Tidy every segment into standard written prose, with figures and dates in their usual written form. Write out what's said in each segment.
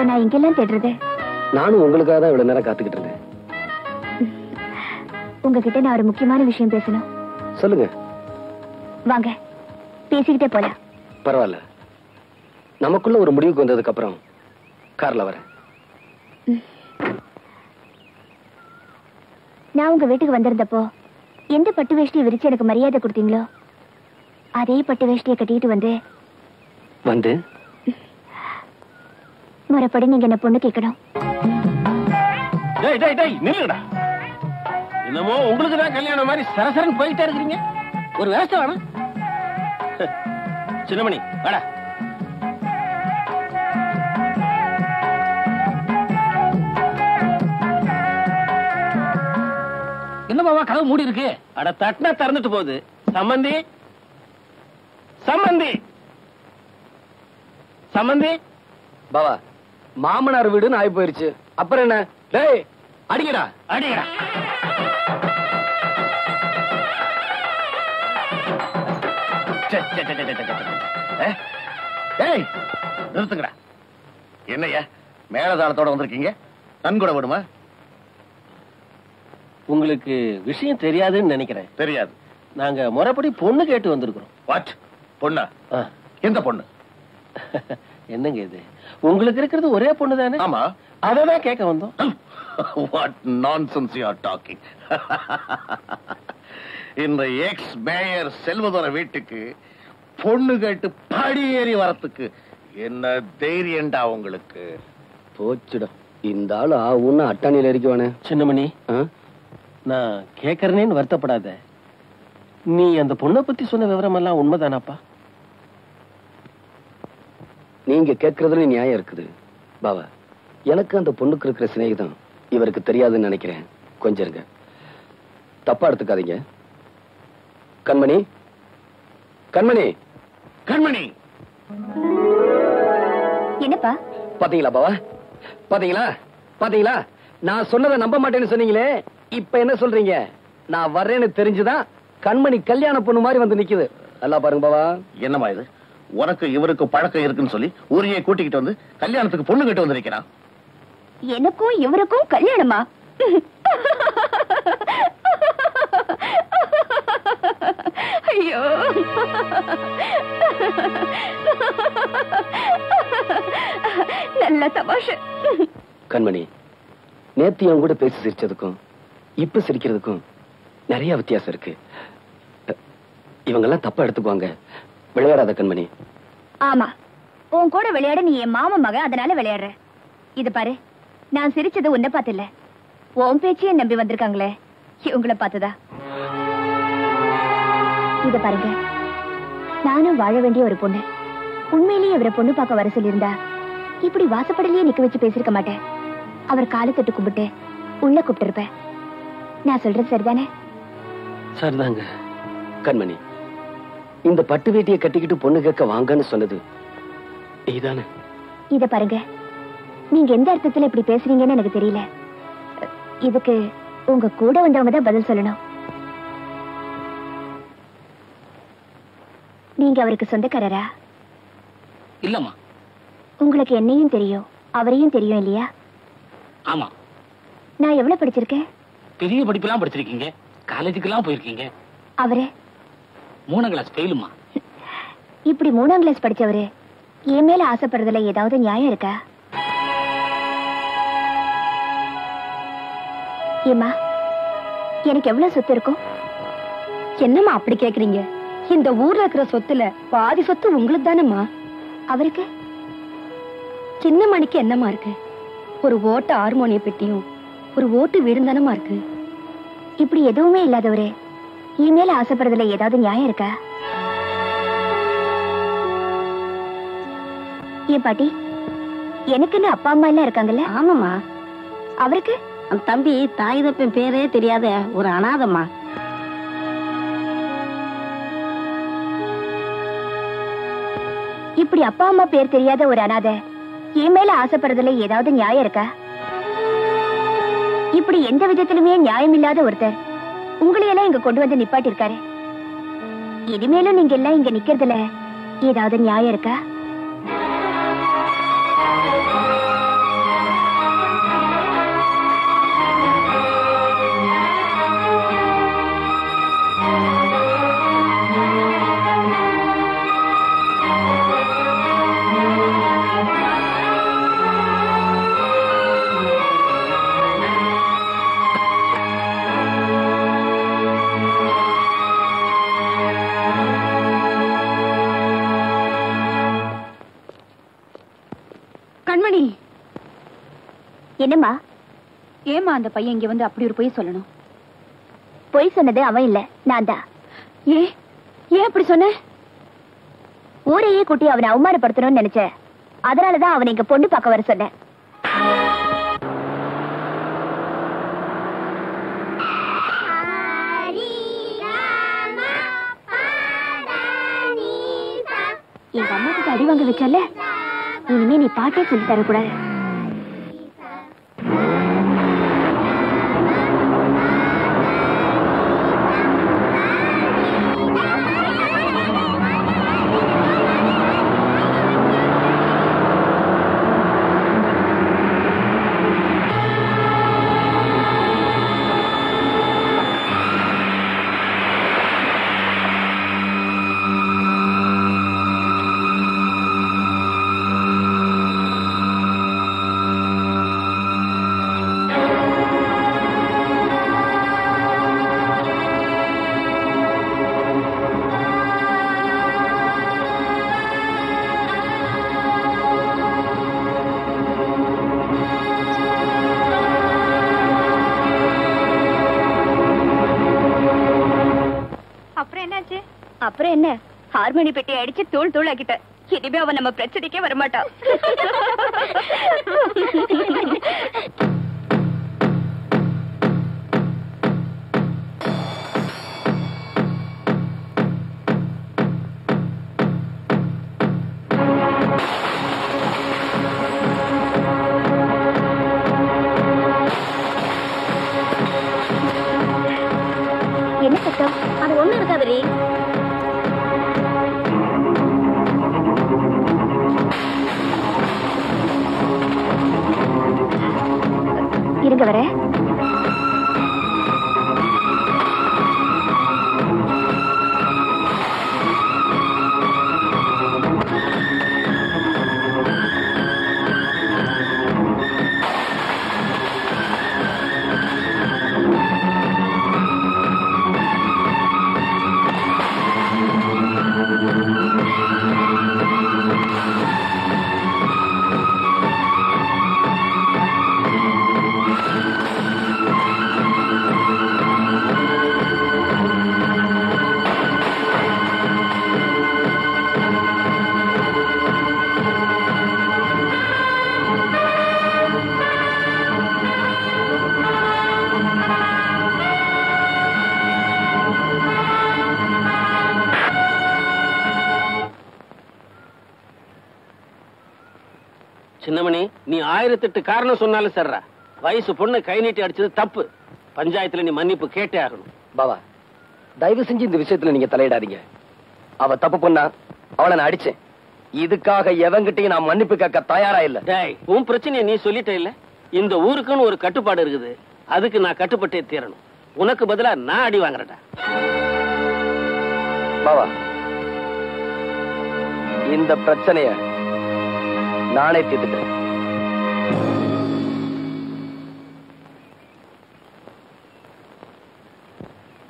உங்களை நான் இங்கெல்லாம் தேடுறது? நானும் உங்களுக்காக தான் இவ்வளவு நேரம் காத்துக்கிட்டு இருந்தேன். உங்ககிட்ட நான் ஒரு முக்கியமான விஷயம் பேசணும். சொல்லுங்க. வாங்க, பேசிக்கிட்டே போலாம். பரவாயில்ல, நமக்குள்ள ஒரு முடிவுக்கு வந்ததுக்கு அப்புறம் கார்ல வரேன். நான் உங்க வீட்டுக்கு வந்திருந்தப்போ எந்த பட்டு வேஷ்டியை விரிச்சு எனக்கு மரியாதை கொடுத்தீங்களோ அதே பட்டு வேஷ்டியை கட்டிட்டு வந்து முறைப்படி நீங்க என்ன பொண்ணு கேட்கணும். என்னமோ உங்களுக்கு தான் கல்யாணம் மாதிரி சரசரன் போயிட்டே இருக்கிறீங்க. ஒரு வேஸ்ட் வேணும். சின்னமணி வாடா. என்ன பாவா கதவு மூடி இருக்கு? அட தட்டினா திறந்துட்டு போகுது. சம்பந்தி சம்பந்தி சம்பந்தி. பாவா, மாமனார் வீடுன்னு ஆகி போயிருச்சு. அப்புறம் என்ன? டேய் அடிக்கடா அடிக்கடா. நிறுத்துங்கடா. என்னையா மேலதாளத்தோட வந்திருக்கீங்க? நன்கொடை விடுமா? உங்களுக்கு விஷயம் தெரியாதுன்னு நினைக்கிறேன். தெரியாது. நாங்க முறைப்படி பொண்ணு கேட்டு வந்திருக்கிறோம். வாட் பொண்ணா? எந்த பொண்ணு? என்னங்க இது, உங்களுக்கு இருக்கிறது ஒரே பொண்ணு தானே? ஆமா, அததான் கேட்க வந்தோம். What nonsense you are talking. இந்த எக்ஸ் மேயர் செல்வதோர வீட்டுக்கு பொண்ணு கேட்டு படியேறி வரத்துக்கு என்ன தைரியண்டா உங்களுக்கு? போச்சுடா, இந்த ஆளு ஆவுன்னு அட்டாணியில இருக்கவானே. சின்னமணி, நான் கேட்கறேன்னு வருத்தப்படாத. நீ அந்த பொண்ணை பத்தி சொன்ன விவரம் எல்லாம் உண்மைதானாப்பா? நீங்க கேட்கறதுல நியாயம் இருக்குது பாவா. எனக்கு அந்த பொண்ணுக்கு இருக்கிற சிநேகிதம் இவருக்கு தெரியாதுன்னு நினைக்கிறேன். கொஞ்சம் இருங்க, தப்பா எடுத்துக்காதீங்க. கண்மணி, கண்மணி, கண்மணி. என்னப்பா? பாத்தீங்களா பாவா, பாத்தீங்களா பாத்தீங்களா? நான் சொன்னதை நம்ப மாட்டேன்னு சொன்னீங்களே, இப்ப என்ன சொல்றீங்க? நான் வர்றேன்னு தெரிஞ்சுதான் கண்மணி கல்யாண பொண்ணு மாதிரி வந்து நிக்குது. நல்லா பாருங்க பாவா. என்னமா இது? உனக்கு இவருக்கு பழக்கம் இருக்குன்னு சொல்லி ஊரையே கூட்டிக்கிட்டு வந்து கல்யாணத்துக்கு பொண்ணு கேட்டு வந்திருக்கிறான். எனக்கும் இவருக்கும் கல்யாணமா? ஐயோ, நல்ல தமாஷு. கண்மணி, நேத்து என் கூட பேசி சிரிச்சதுக்கும் இப்ப சிரிக்கிறதுக்கும் நிறைய வித்தியாசம் இருக்கு. இவங்கெல்லாம் தப்பா எடுத்துக்குவாங்க. விளையாடாத கண்மணி. ஆமா, உன் கூட விளையாட நீ என் மாமா மகன், அதனால விளையாடுற. இது பாரு, நான் சிரிச்சது உன்னை பார்த்து இல்ல, உன் பேச்சையே நம்பி வந்திருக்காங்களே இவங்கள பார்த்துதா. இத பாருங்க, நானும் வாழ வேண்டிய ஒரு பொண்ணு. உண்மையிலேயே இவரை பொண்ணு பார்க்க வர சொல்லியிருந்தா இப்படி வாசப்படலையே நிக்க வச்சு பேசிருக்க மாட்டேன். அவர் காலை தொட்டு கும்பிட்டு உள்ள கூப்பிட்டு இருப்பேன். நான் சொல்றது சரிதானே? சரிதாங்க. கண்மணி, இந்த பட்டு வேட்டியை கட்டிக்கிட்டு பொண்ணு கேட்க வாங்கன்னு சொன்னது நீதானே? இத பாருங்க, நீங்க எந்த அர்த்தத்துல இப்படி பேசுறீங்கன்னு எனக்கு தெரியல. இதுக்கு உங்க கூட வந்தவங்க தான் பதில் சொல்லணும். நீங்க அவருக்கு சொந்தக்காரரா? இல்லம்மா. உங்களுக்கு என்னையும் தெரியும் அவரையும் தெரியும் இல்லையா? ஆமா. நான் எவ்வளவு படிச்சிருக்கேன்? பெரிய படிப்பெல்லாம் படிச்சிருக்கீங்க, காலேஜுக்கெல்லாம் போயிருக்கீங்க. அவரே 3ஆம் கிளாஸ் ஃபெயிலுமா. இப்படி 3ஆம் கிளாஸ் படிச்சவரு என் மேல ஆசைப்படுறதுல ஏதாவது நியாயம் இருக்கா? ஏமா, எனக்கு எவ்வளவு சொத்து இருக்கும்? என்னம்மா அப்படி கேக்குறீங்க? இந்த ஊர்ல இருக்கிற சொத்துல பாதி சொத்து உங்களுக்கு தானேம்மா. அவருக்கு சின்ன மணிக்கு என்னமா இருக்கு? ஒரு ஓட்ட ஹார்மோனிய பெட்டியும் ஒரு ஓட்டு வீடும் தானமா இருக்கு. இப்படி எதுவுமே இல்லாதவரே என் மேல ஆசைப்படுறதுல ஏதாவது நியாயம் இருக்கா? ஏன் பாட்டி, எனக்குன்னு அப்பா அம்மா எல்லாம் இருக்காங்கல்ல? ஆமாமா. அவருக்கு அந்த தம்பி தாய் தப்பன் பேரே தெரியாத ஒரு அனாதம்மா. இப்படி அப்பா அம்மா பேர் தெரியாத ஒரு அனாதை என் மேல ஆசைப்படுறதுல ஏதாவது நியாயம் இருக்கா? இப்படி எந்த விதத்திலுமே நியாயம் இல்லாத ஒருத்தர் உங்களையெல்லாம் இங்க கொண்டு வந்து நிப்பாட்டி இருக்காரு. இனிமேலும் நீங்க எல்லாம் இங்க நிக்கிறதுல ஏதாவது நியாயம் இருக்கா? என்னம்மா? ஏமா அந்த பையன் இங்க வந்து அப்படி ஒரு பொய் சொல்லணும்? பொய் சொன்னது அவன் இல்ல, நான் தான். ஏன் அப்படி சொன்ன? ஊரையே கூட்டி அவனை அவமானப்படுத்தணும்னு நினைச்சேன். அதனாலதான் அவனை இங்க பொண்ணு பார்க்க வர சொன்னேன். எங்க அம்மா கிட்ட அடி வாங்க வச்சல, இனிமே நீ பாட்டே சொல்லி தரக்கூடாது. அப்புறம் என்ன, ஹார்மோனி பெட்டி அடிச்சு தூள் தூள் ஆக்கிட்ட. இனிமே அவன் நம்ம பிரச்சனைக்கே வரமாட்டான். என்ன சத்தம்? அது ஒண்ணு இருக்காதே. இருங்க வர. சின்னமணி, நீ 1008 காரணம் சொன்னாலும் சர்றா, வயசு பொண்ணு கை நீட்டி அடிச்சது தப்பு. பஞ்சாயத்துல நீ மன்னிப்பு கேட்டே ஆகணும். பாவா, தயவு செஞ்சு இந்த விஷயத்துல நீங்க தலையிடாதீங்க. அவ தப்பு பண்ணா, அவளை நான் அடிச்சேன். இதுக்காக எவங்கிட்டையும் நான் மன்னிப்பு கேட்க தயாரா இல்ல. டேய், உன் பிரச்சனையை நீ சொல்லிட்டே இல்ல. இந்த ஊருக்குன்னு ஒரு கட்டுப்பாடு இருக்குது, அதுக்கு நான் கட்டுப்பட்டே தீரணும். உனக்கு பதிலா நான் அடி வாங்குறேன்டா. பாவா, இந்த பிரச்சனைய நானே தீர்த்துக்கிறேன்.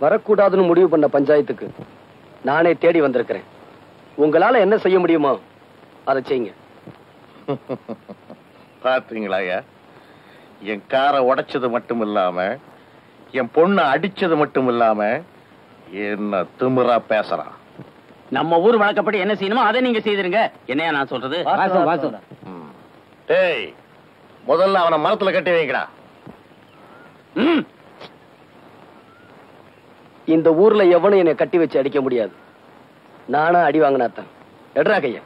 வரக்கூடாதுன்னு முடிவு பண்ண பஞ்சாயத்துக்கு நானே தேடி வந்திருக்கிறேன். உங்களால என்ன செய்ய முடியுமோ அதை செய்யுங்க. பாத்தீங்களா, என் காரை உடைச்சது மட்டும் இல்லாம என் பொண்ணை அடிச்சது மட்டும் இல்லாம என்ன திமிரா பேசுறான். நம்ம ஊர் வழக்கப்படி என்ன செய்யணுமோ அதை நீங்க செய்திருங்க. என்னையா நான் சொல்றது? டேய், முதல்ல அவனை மரத்துல கட்டி வைக்கடா. இந்த ஊர்ல எவனும் என்னை கட்டி வச்சு அடிக்க முடியாது. நானா அடி வாங்கினாத்தான். எடுறா கையா.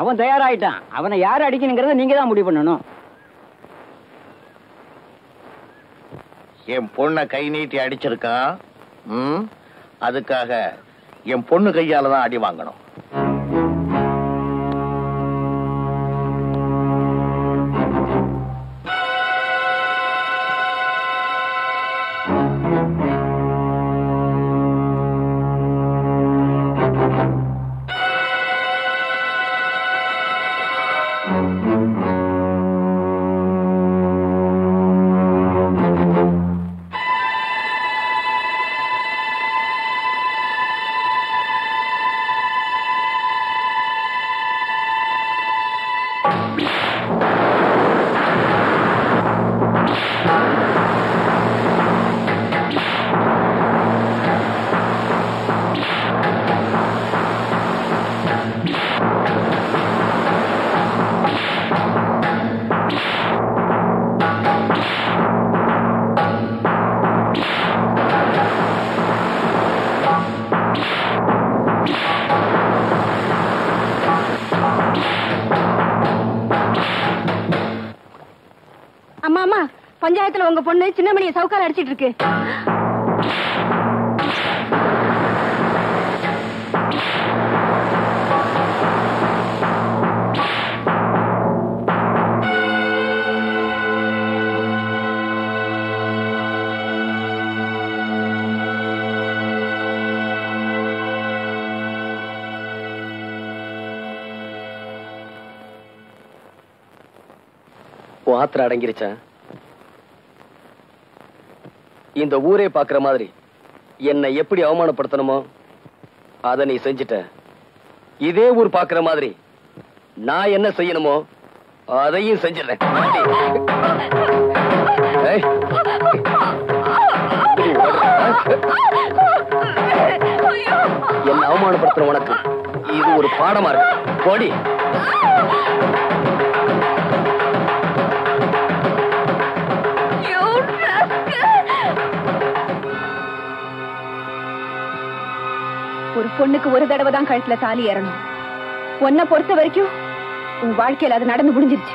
அவன் தயாராயிட்டான். அவனை யாரு அடிக்கணுங்கிறத நீங்க தான் முடிவு பண்ணணும். என் பொண்ணை கை நீட்டி அடிச்சிருக்கான். அதுக்காக என் பொண்ணு கையால தான் அடி வாங்கணும். பஞ்சாயத்துல உங்க பொண்ணு சின்னமணியை சவுக்கால அடிச்சிட்டு இருக்கு. ஆத்திர அடங்கிருச்சா? இந்த ஊரே பாக்குற மாதிரி என்னை எப்படி அவமானப்படுத்தணுமோ அத நீ செஞ்சிட்ட. இதே ஊர் பாக்குற மாதிரி நான் என்ன செய்யணுமோ அதையும் செஞ்சிடறேன். என்ன அவமானப்படுத்துற உனக்கு இது ஒரு பாடமா இருக்கு. போடி. ஒரு பொண்ணுக்கு ஒரு தடவை தான் கழுத்துல தாலி ஏறணும். உன்னை பொறுத்த வரைக்கும் உன் வாழ்க்கையில அது நடந்து முடிஞ்சிருச்சு.